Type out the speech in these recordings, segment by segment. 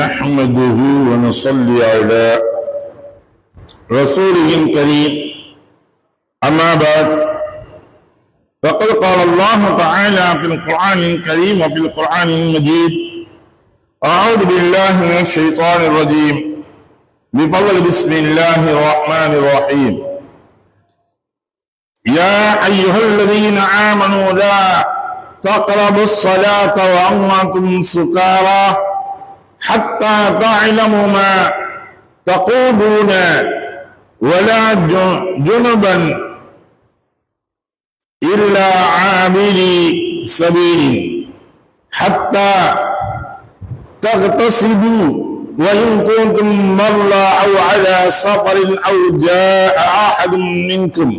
نحمده ونصلي على رسوله الكريم أما بعد فقد قال الله تعالى في القرآن الكريم وفي القرآن المجيد أعوذ بالله من الشيطان الرجيم بفضل بسم الله الرحمن الرحيم يا أيها الذين آمنوا لا تقربوا الصلاة وأنتم سكارى حتى تعلموا ما تقولون ولا جنبا إلا عابري سبيل حتى تغتسلوا وإن كنتم مرضى أو على سفر أو جاء أحد منكم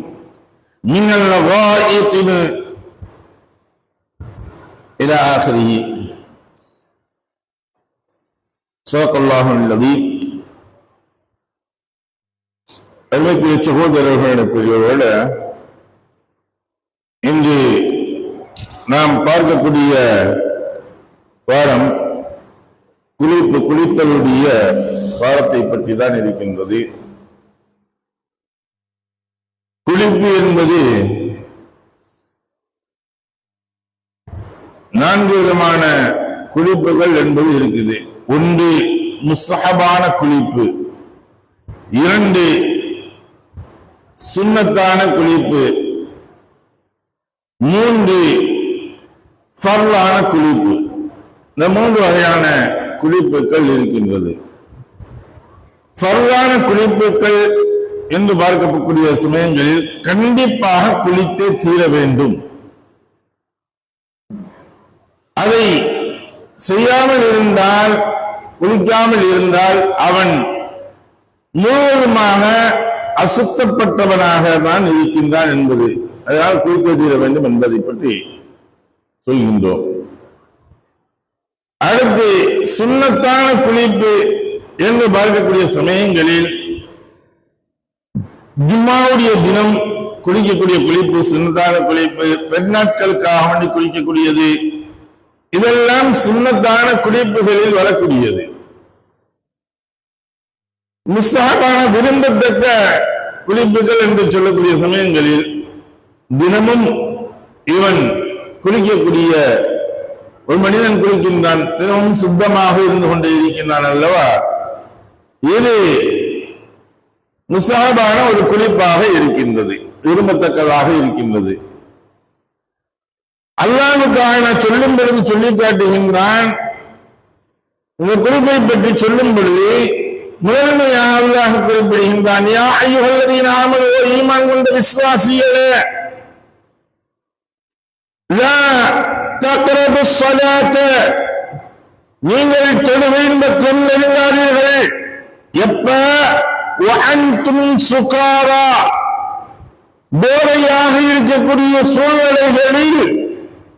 من الغائط إلى آخره صدق الله العظيم. அன்னைக்குரிய சகோதரர்களே பெரியவர்களே, இன்று நாம் பார்க்கக்கூடிய பாடம் குளித்தலுடைய பாடத்தை பற்றி தான் இருக்கின்றது. குளிப்பு என்பது 4 விதமான குளிப்புகள் என்பது இருக்குது. 1 முஸ்தஹபான குளிப்பு, 2 சுன்னத்தான குளிப்பு, 3 ஃபர்லான குளிப்பு. இந்த 3 வகையான குளிப்புகள் இருக்கின்றது. ஃபர்லான குளிப்புகள் என்று பார்க்கக்கூடிய சமயங்களில் கண்டிப்பாக குளித்தே தீர வேண்டும். அதை செய்யாமல் இருந்தால், குளிக்காமல் இருந்தால் அவன் முழுவதுமாக அசுத்தப்பட்டவனாக தான் இருக்கின்றான் என்பது. அதனால் குளித்தே தீர வேண்டும் என்பதை பற்றி சொல்கின்றோம். அடுத்து சுன்னத்தான குளிப்பு என்று பார்க்கக்கூடிய சமயங்களில் ஜும்மாவுடைய தினம் குளிக்கக்கூடிய குளிப்பு சுன்னத்தான குளிப்பு, பெருநாட்களுக்காக வேண்டி குளிக்கக்கூடியது, இதெல்லாம் சுன்னத்தான குளிப்புகளில் வரக்கூடியது. முஸ்தஹபான விரும்பத்தக்க குளிப்புகள் என்று சொல்லக்கூடிய சமயங்களில் தினமும் இவன் குளிக்கக்கூடிய ஒரு மனிதன் குளிக்கின்றான், தினமும் சுத்தமாக இருந்து கொண்டே இருக்கின்றான் அல்லவா, இது முஸ்தஹபான ஒரு குளிப்பாக இருக்கின்றது, விரும்பத்தக்கதாக இருக்கின்றது. அல்லாஹ்வுக்காக சொல்லும் பொழுது சொல்லி காட்டுகின்றான். இந்த குளிப்பை பற்றி சொல்லும் பொழுது முதன்மையாக அல்லாஹ் குறிப்பிடுகின்றான். யா அய்யுஹல்லதீன ஆமனூ, ஈமான் கொண்ட விசுவாசிகளே, லா தக்ரபுஸ் ஸலாத்த, நீங்கள் தொழுகையின் பக்கம் நெருங்காதீர்கள். எப்ப? வஅன்தும் சுகாரா, போதையாக இருக்கக்கூடிய சூழ்நிலைகளில்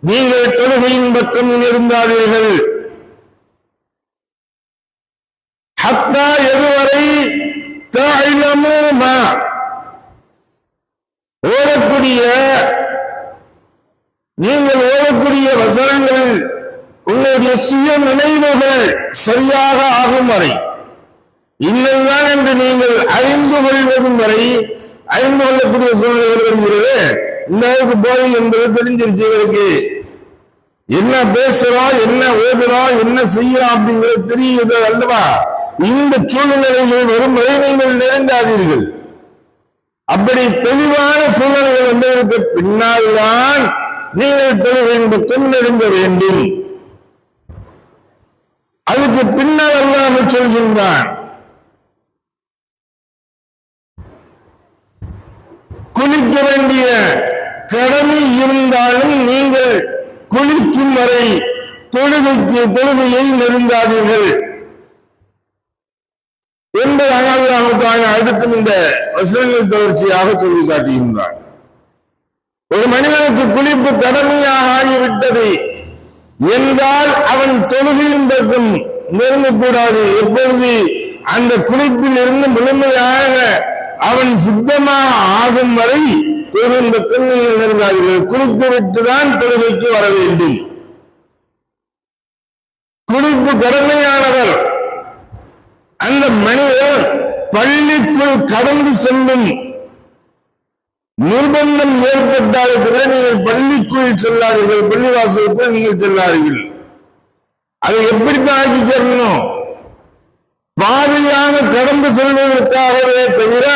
நீங்கள் தொழுகையின் பக்கம் நெருங்காதீர்கள். ஹத்தா, எதுவரை? தஅலமூ மா, நீங்கள் ஓடக்கூடிய வசனங்கள் உங்களுடைய சுய நினைவுகள் சரியாக ஆகும் வரை, இன்னதுதான் என்று நீங்கள் அறிந்து கொள்வதும் வரை, அறிந்து கொள்ளக்கூடிய சூழ்நிலைகள் வருகிறது. இந்த அளவுக்கு போதை என்பது தெரிஞ்சிருச்சு. இவருக்கு என்ன பேசுறோம், என்ன ஓதுறோம், என்ன செய்யறோம் அப்படிங்கிறது தெரியுது அல்லவா. இந்த சூழ்நிலைகள் வரும் வரை நீங்கள் நெருங்காதீர்கள். அப்படி தெளிவான சூழ்நிலைகள் வந்ததற்கு பின்னால்தான் நீங்கள் தொழுகையின் பக்கம் நெருங்க வேண்டும். அதுக்கு பின்னால் அல்லாஹ் சொல்கின்றான், குளிக்க வேண்டிய கடமை இருந்தாலும் நீங்கள் குளிக்கும் வரை தொழுகையை நெருங்காதீர்கள் என்பதாக அல்லாஹ் அடுத்தும் இந்த வசனங்கள் தொடர்ச்சியாக சொல்லி காட்டுகின்றான். ஒரு மனிதனுக்கு குளிப்பு கடமையாக ஆகிவிட்டது என்றால் அவன் தொழுகையின் பக்கம் நெருங்கக்கூடாது. எப்பொழுது அந்த குளிப்பில் இருந்து முழுமையாக அவன் சுத்தமாக ஆகும் வரை தொழுகையின் பக்கம் நீங்கள் நெருங்காதீர்கள். குளித்து விட்டுதான் தொழுகைக்கு வர வேண்டும். குளிப்பு கடமையானவர் மனிதன் பள்ளிக்குள் கடந்து செல்லும் நிர்பந்தம் ஏற்பட்டாலே தவிர நீங்கள் பள்ளிக்குள் செல்லாதீர்கள், பள்ளிவாசலுக்குள் நீங்கள் செல்லாதீர்கள். அதை எப்படித்தான் ஆக்கி செல்லணும்? பாதையாக கடந்து செல்வதற்காகவே தவிர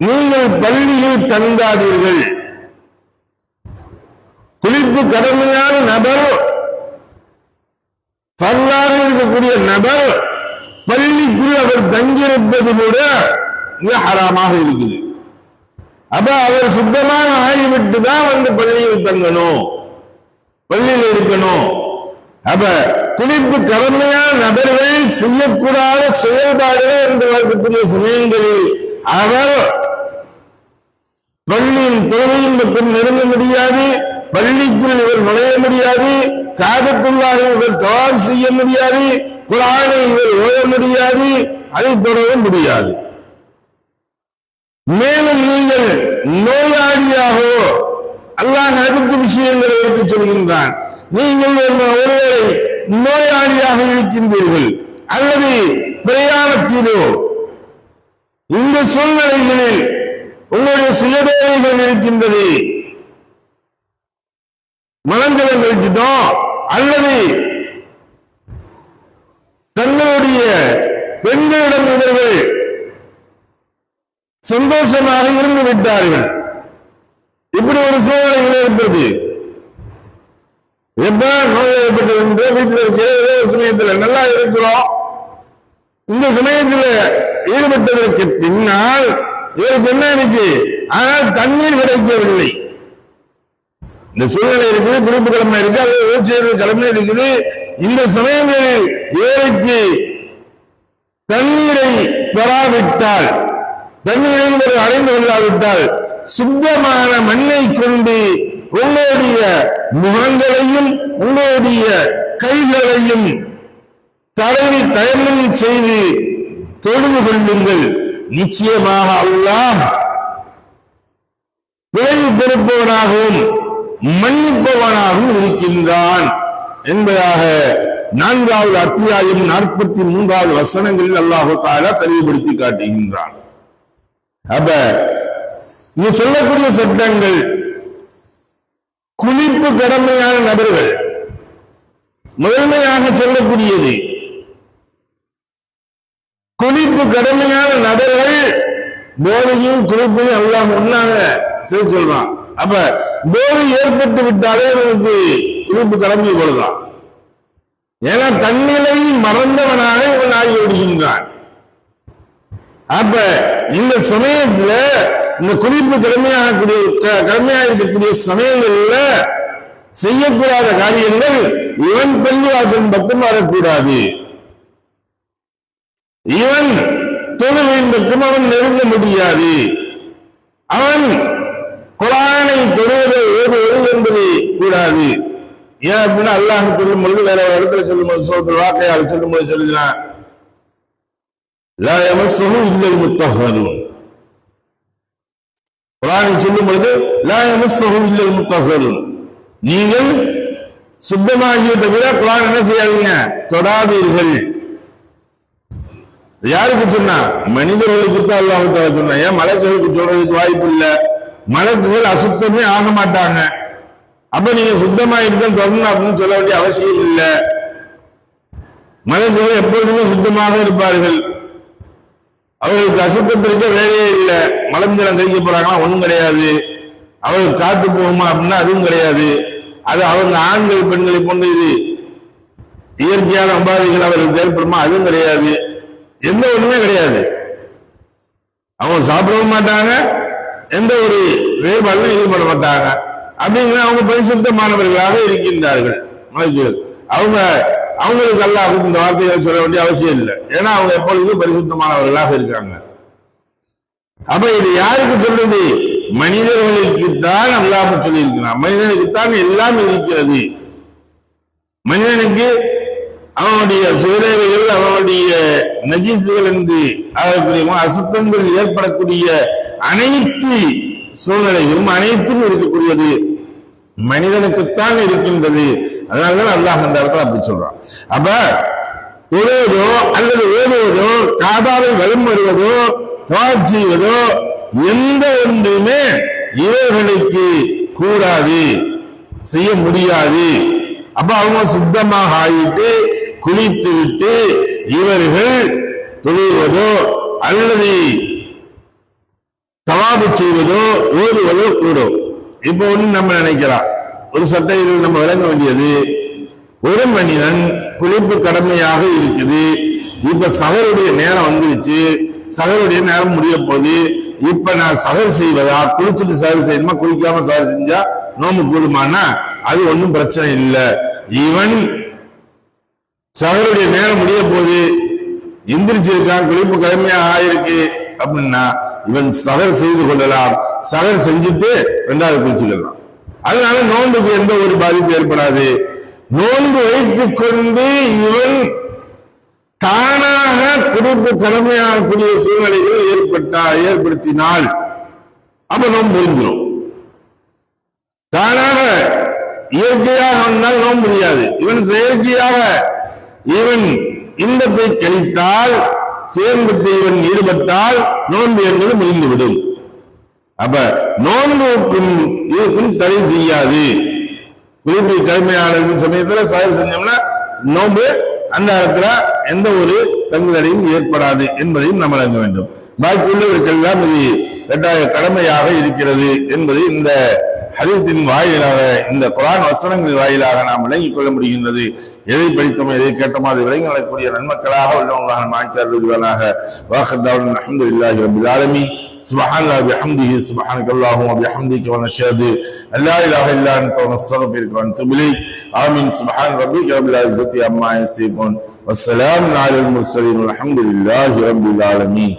நீங்கள் பள்ளியில் தங்காதீர்கள். குளிப்பு கடமையான நபர், பரலாக இருக்கக்கூடிய நபர் பள்ளிக்குள் அவர் தங்கியிருப்பது கூட மிக ஹராமாக இருக்குது. அப்ப அவர் சுத்தமாக ஆகிவிட்டு தான் வந்து பள்ளியில் தங்கணும், பள்ளியில் இருக்கணும். அப்ப குளிப்பு கடமையான நபர்கள் செய்யக்கூடாத செயல்பாடுகள் என்று வரக்கூடிய சமயங்களில் அவர் பள்ளியின் தொழுகையின் பக்கம் நெருங்க முடியாது, பள்ளிக்குள் இவர் நுழைய முடியாது, காபத்துல்லாஹ் இவர் தவாப் செய்ய முடியாது, குர்ஆனை இவர் ஓத முடியாது, அதை தொடர முடியாது. மேலும் நீங்கள் நோயாளியாகவோ, அல்லாஹ் அடுத்த விஷயங்களை எடுத்துச் சொல்கின்றான். நீங்கள் ஒருவரை நோயாளியாக இருக்கின்றீர்கள் அல்லது பிரயாணத்திலோ, இந்த சூழ்நிலைகளில் உங்களுடைய சுயதேவைகள் இருக்கின்றது, மனஞ்சலம் கழிச்சிட்டோம் அல்லது தங்களுடைய பெண்களிடம் இவர்கள் சந்தோஷமாக இருந்து விட்டார்கள், இப்படி ஒரு சூழ்நிலைகள் ஏற்படுது. எப்ப நோய் ஏற்பட்டது என்று வீட்டில் இருக்கிற ஏதோ ஒரு சமயத்தில் நல்லா இருக்கிறோம், இந்த சமயத்தில் ஈடுபட்டதற்கு பின்னால் இதற்கு என்ன இருக்கு? ஆனால் தண்ணீர் கிடைக்கவில்லை. இந்த சூழ்நிலை இருக்குது, குளிப்பு கிழமை இருக்கு, அது ஊச்சேரி கிழமை இருக்குது. இந்த சமயங்களில் இவருக்கு தண்ணீரை பெறாவிட்டால், தண்ணீரை இவர் அடைந்து கொள்ளாவிட்டால், சுத்தமான மண்ணை கொண்டு உங்களுடைய முகங்களையும் உங்களுடைய கைகளையும் தடவி தயமம் செய்து தொழுது கொள்ளுங்கள். நிச்சயமாக அல்லாஹ் பிழை பொறுப்பவனாகவும் மன்னிப்பவனாகவும் இருக்கின்றான் என்பதாக 4வது அத்தியாயம் 43வது வசனங்களில் அல்லாஹ் தஆலா தெளிவுபடுத்தி காட்டுகின்றான். அப்ப இது சொல்லக்கூடிய சட்டங்கள் குளிப்பு கடமையான நபர்கள் முதன்மையாக சொல்லக்கூடியது. குளிப்பு கடமையான நபர்கள் போதையும் குளிப்பையும் அல்லாஹ் ஒன்னாக செய்ய சொல்றான். அப்ப போதை ஏற்பட்டு விட்டாலே நமக்கு குளிப்பு கடமை போலதான். ஏன்னா தன்னிலை மறந்தவனாக இவன் ஆகிவிடுகின்றான். அப்ப இந்த சமயத்துல இந்த குளிப்பு கடமையாக இருக்கக்கூடிய சமயங்கள்ல செய்யக்கூடாத காரியங்கள், இவன் பள்ளிவாசல் பக்கம் வரக்கூடாது, இவன் தொழுகையின் பக்கம் அவன் நெருங்க முடியாது, அவன் குர்ஆனை தொழுவதை ஓதுவது என்பது கூடாது. ஏன் அப்படின்னா அல்லாஹ் சொல்லும் பொழுது வேற ஒரு இடத்துல சொல்லும் போது, சூரத்துல் வாக்கியால சொல்லும் போது சொல்லுகிறான், லா யமஸ்ஸுஹு இல்லல் முத்தஹ்ஹரூன். குர்ஆனை சொல்லும் பொழுது லா யமஸ்ஸுஹு இல்லல் முத்தஹ்ஹரூன், நீங்கள் சுத்தமாகிய தவிர குர்ஆன் என்ன செய்யாதீங்க, தொடாதீர்கள். யாருக்கு சொன்னா? மனிதர்களுக்கு தான் அல்லாஹ் தஆலா சொன்னா. ஏன் மலக்குகளுக்கு சொல்றதுக்கு வாய்ப்பு இல்லை? மலக்குகள் அசுத்தமே ஆக மாட்டாங்க. அப்ப நீங்க சுத்தமாயிட்டு தான் தொடரணும் அப்படின்னு சொல்ல வேண்டிய அவசியம் இல்லை. மலக்குகள் எப்பொழுதுமே சுத்தமாக இருப்பார்கள், அவர்களுக்கு அசுத்தத்திற்கு வேலையே இல்லை. மலஞ்சலம் கழிக்க போறாங்கன்னா ஒண்ணும் கிடையாது. அவர்கள் காத்து போகுமா அப்படின்னா அதுவும் கிடையாது. அது அவங்க ஆண்கள் பெண்களை போன்ற இது இயற்கையான உபாதைகள் அவர்களுக்கு ஏற்படுமா அதுவும் கிடையாது. எந்த ஒண்ணுமே கிடையாது. அவங்க சாப்பிடவும் மாட்டாங்க, எந்த ஒரு வேறுபாடும் ஈடுபட மாட்டாங்க. அப்படிங்கிற அவங்க பரிசுத்தமானவர்களாக இருக்கின்றார்கள். அவங்களுக்கு அல்லாஹ் இந்த வார்த்தைகளை சொல்ல வேண்டிய அவசியம் இல்லை. ஏன்னா அவங்க எப்பொழுதுமே பரிசுத்தமானவர்களாக இருக்காங்க. அப்ப இது யாருக்கு சொல்றது? மனிதர்களுக்குத்தான் அல்லாஹ் சொல்லியிருக்கிறான். மனிதனுக்குத்தான் எல்லாம் இருக்கிறது. மனிதனுக்கு அவனுடைய சுயதேவைகள், அவனுடைய நஜீசுகள் என்று அசுத்தங்கள் ஏற்படக்கூடிய அனைத்து சூழ்நிலைகளும் அனைத்தும் இருக்கக்கூடியது மனிதனுக்குத்தான் இருக்கின்றது. அதனாலதான் அல்லாஹ் அந்த இடத்துல அப்படி சொல்றான். அப்ப தொழுவதோ அல்லது ஓதுவதோ காபாவை வலம் வருவதோ தவாப் செய்வதோ எந்த ஒன்றுமே இவர்களுக்கு கூடாது, செய்ய முடியாது. அப்ப அவங்க சுத்தமாக ஆகிட்டு குளித்து விட்டு இவர்கள் தொழுவதோ அல்லது தவாபு செய்வதோ ஓதுவதோ கூடும். இப்ப ஒண்ணு நம்ம நினைக்கலாம், ஒரு சட்டையில் நம்ம விளங்க வேண்டியது, ஒரு மனிதன் குளிப்பு கடமையாக இருக்குது. இப்ப சகருடைய நேரம் வந்துருச்சு, சகருடைய நேரம் முடிய போகுது. இப்ப நான் சகர் செய்வதா, குளிச்சுட்டு சகர் செய்யணுமா, குளிக்காம சகர் செஞ்சா நோம்பு கூடுமானா அது ஒன்றும் பிரச்சனை இல்லை. இவன் சகருடைய நேரம் முடிய போகுது, எந்திரிச்சிருக்கான், குளிப்பு கடமையாக ஆயிருக்கு அப்படின்னா இவன் சகர் செய்து கொள்ளலாம், சகர் செஞ்சுட்டு ரெண்டாவது குளிச்சுக்கலாம். அதனால நோன்புக்கு எந்த ஒரு பாதிப்பு ஏற்படாது. நோன்பு வைத்துக் கொண்டு இவன் தானாக குடும்ப கடமையாகக்கூடிய சூழ்நிலைகள் ஏற்படுத்தினால் அப்ப நோன்பு புரிஞ்சிடும். தானாக இயற்கையாக வந்தால் நோன்பு முடியாது. இவன் செயற்கையாக இவன் இன்பத்தை கழித்தால், சுயன்பத்தை இவன் ஈடுபட்டால் நோன்பு என்பது முடிந்துவிடும். அப்ப நோன்புக்கும் இதுக்கும் தடை செய்யாது. குளிப்பு கடமையானது சமயத்துல சகர் செஞ்சோம்னா நோன்பு அந்த இடத்துல எந்த ஒரு தங்குதலையும் ஏற்படாது என்பதையும் நம்ம விளங்க வேண்டும். பாக்கி உள்ளவர்களெல்லாம் இது கட்டாய கடமையாக இருக்கிறது என்பது இந்த ஹதீஸின் வாயிலாக, இந்த குர்ஆன் வசனங்களின் வாயிலாக நாம் விளங்கிக் கொள்ள முடிகின்றது. எதை படித்தோமோ எதை கேட்டோமோ அதை விளங்கி வரக்கூடிய நன்மக்களாக உள்ளவங்களாக மாய்க்காக வாஹர்தாவுடன் அல்ஹம்துலில்லாஹி ரப்பில் ஆலமீன். சுப்ஹானல்லாஹி வபிஹம்திஹி சுப்ஹானக்கல்லாஹும்ம வபிஹம்திக வநஷ்ஹது அல்லா இலாஹா இல்லா அன்த வனஸ்தக்ஃபிருக வனதூபு இலைக். ஆமீன். சுப்ஹான ரப்பிக ரப்பில் இஸ்ஸத்தி அம்மா யசிஃபூன் வஸ்ஸலாமு அலல் முர்ஸலீன் வல்ஹம்துலில்லாஹி ரப்பில் ஆலமீன்.